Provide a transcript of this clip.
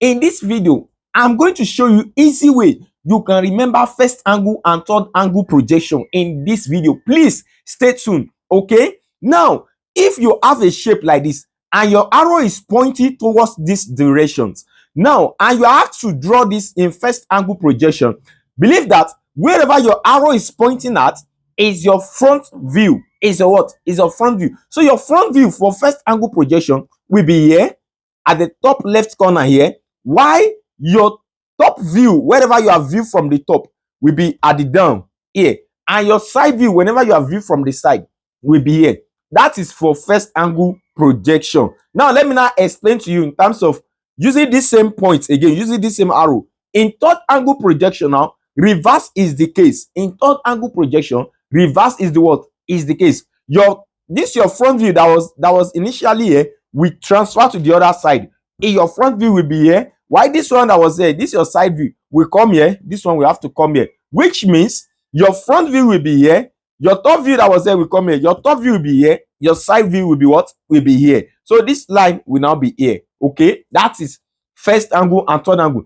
In this video, I'm going to show you easy way you can remember first angle and third angle projection in this video. Please stay tuned. Okay, now if you have a shape like this and your arrow is pointing towards these directions, now and you have to draw this in first angle projection, believe that wherever your arrow is pointing at is your front view. Is your what? Is your front view. So your front view for first angle projection will be here at the top left corner here, while your top view, wherever you are viewed from the top, will be at the down here, and your side view, whenever you are viewed from the side, will be here. That is for first angle projection. Now let me now explain to you in terms of using this same point again, using this same arrow in third angle projection. Now reverse is the case. In third angle projection, reverse is the what? Is the case. Your front view that was initially here will transfer to the other side. In your front view will be here, while this one that was there, this your side view, will come here. This one will have to come here, which means your front view will be here, your top view that was there will come here, your top view will be here, your side view will be what? Will be here. So this line will now be here. Okay, that is first angle and third angle.